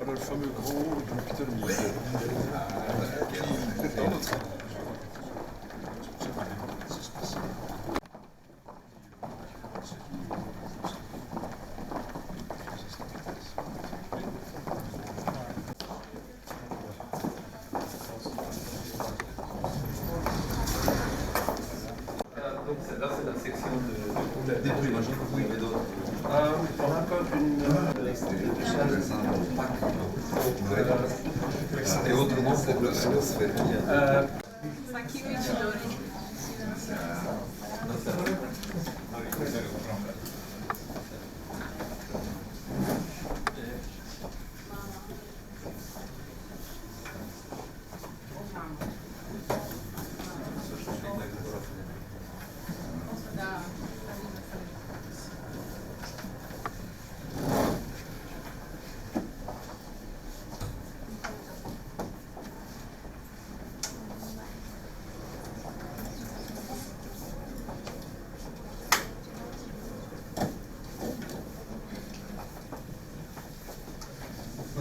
Alors le fameux gros du pitonnier. Donc là c'est la section des bruits, j'imagine que vous avez d'autres. On a encore une Et autrement pour le sphère.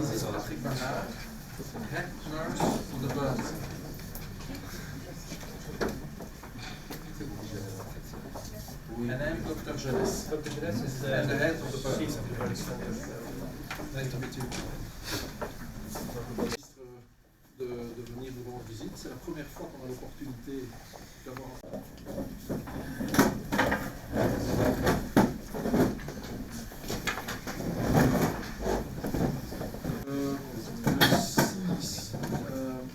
C'est sur l'Afrique. Head nurse for the birds. And I'm Dr. Jeunesse. Dr. Jeunesse is And the head of the birds. De venir nous rendre visite. C'est la première fois qu'on a l'opportunité d'avoir.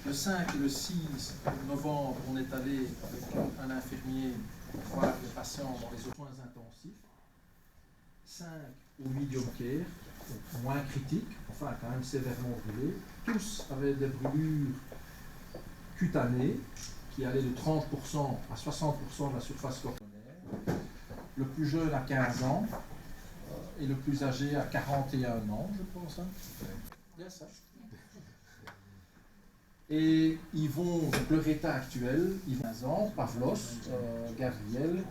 Le 5 et le 6 novembre, on est allé avec un infirmier voir les patients dans les soins intensifs. 5 au medium care, moins critiques, enfin quand même sévèrement brûlés. Tous avaient des brûlures cutanées qui allaient de 30% à 60% de la surface cornéaire. Le plus jeune à 15 ans et le plus âgé à 41 ans, je pense. Hein. Bien ça. Et ils vont, donc leur état actuel, ils vont 15 ans, Pavlos, Gabriel,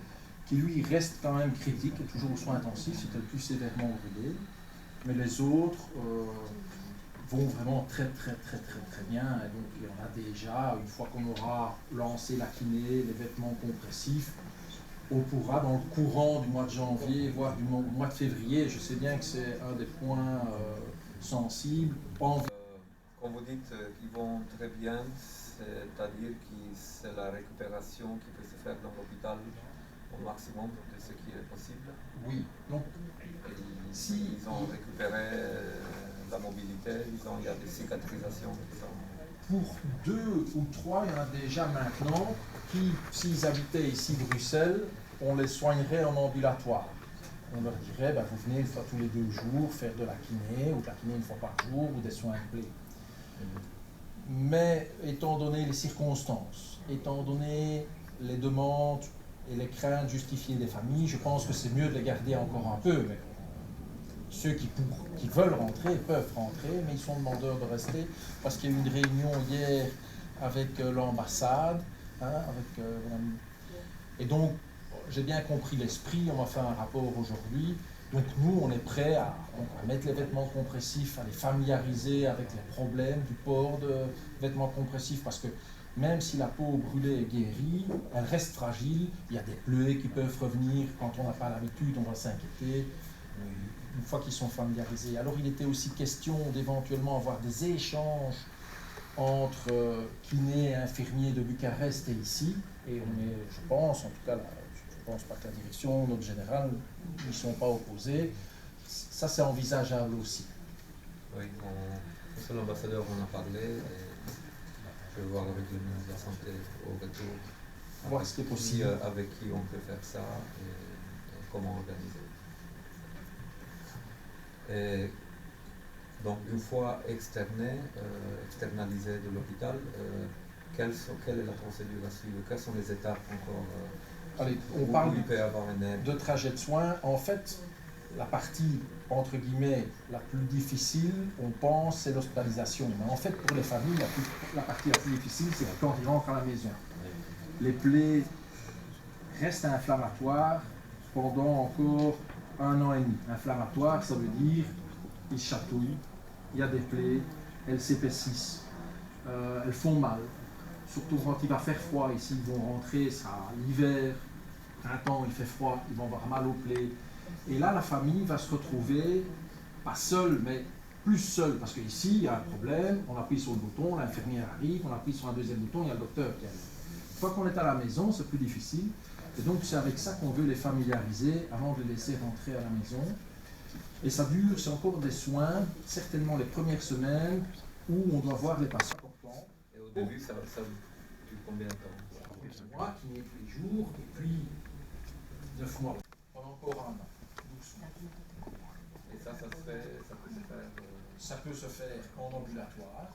qui lui reste quand même critique, et toujours aux soins intensifs, c'était le plus sévèrement brûlé. Mais les autres vont vraiment très bien. Et donc il y en a déjà, une fois qu'on aura lancé la kiné, les vêtements compressifs, on pourra dans le courant du mois de janvier, voire du mois de février, je sais bien que c'est un des points sensibles, Quand vous dites qu'ils vont très bien, c'est-à-dire que c'est la récupération qui peut se faire dans l'hôpital au maximum de ce qui est possible. Oui. Donc, si ils ont récupéré la mobilité, il y a des cicatrisations. Pour 2 ou 3, il y en a déjà maintenant qui, s'ils habitaient ici Bruxelles, on les soignerait en ambulatoire. On leur dirait, vous venez une fois tous les 2 jours faire de la kiné, ou de la kiné une fois par jour, ou des soins de plaie. Mais étant donné les circonstances, étant donné les demandes et les craintes justifiées des familles, je pense que c'est mieux de les garder encore un peu. Mais ceux qui veulent rentrer peuvent rentrer, mais ils sont demandeurs de rester parce qu'il y a eu une réunion hier avec l'ambassade. Et donc, j'ai bien compris l'esprit, on va faire un rapport aujourd'hui. Donc nous, on est prêts à mettre les vêtements compressifs, à les familiariser avec les problèmes du port de vêtements compressifs, parce que même si la peau brûlée est guérie, elle reste fragile, il y a des plaies qui peuvent revenir, quand on n'a pas l'habitude, on va s'inquiéter, une fois qu'ils sont familiarisés. Alors il était aussi question d'éventuellement avoir des échanges entre kinés et infirmiers de Bucarest et ici, et on est, je pense, en tout cas, je ne pense pas que la direction, notre général, n'y sont pas opposés. Ça, c'est envisageable aussi. Oui, sur l'ambassadeur, on a parlé. Et je vais voir avec le ministre de la Santé au retour. Voir ce qui est possible. Avec qui on peut faire ça et comment organiser. Et donc, une fois externalisé de l'hôpital, quelle est la procédure à suivre? Quelles sont les étapes encore allez, on Où parle il peut y avoir une aide. de trajet de soins. En fait, la partie, entre guillemets, la plus difficile, on pense, c'est l'hospitalisation. Mais en fait, pour les familles, la partie la plus difficile, c'est quand ils rentrent à la maison. Les plaies restent inflammatoires pendant encore 1 an et demi. Inflammatoire, ça veut dire ils chatouillent, il y a des plaies, elles s'épaississent, elles font mal. Surtout quand il va faire froid, ici ils vont rentrer, ça l'hiver, printemps il fait froid, ils vont avoir mal aux plaies. Et là la famille va se retrouver, pas seule, mais plus seule, parce qu'ici il y a un problème, on appuie sur le bouton, l'infirmière arrive, on appuie sur un deuxième bouton, il y a le docteur qui arrive. Une fois qu'on est à la maison, c'est plus difficile. Et donc c'est avec ça qu'on veut les familiariser avant de les laisser rentrer à la maison. Et ça dure, c'est encore des soins, certainement les premières semaines où on doit voir les patients. Et au début, ça dure combien de temps? 1 mois, qui n'est tous les jours, et puis 9 mois. Pendant encore 1 an. 12 mois. Et ça peut se faire. Ça peut se faire en ambulatoire.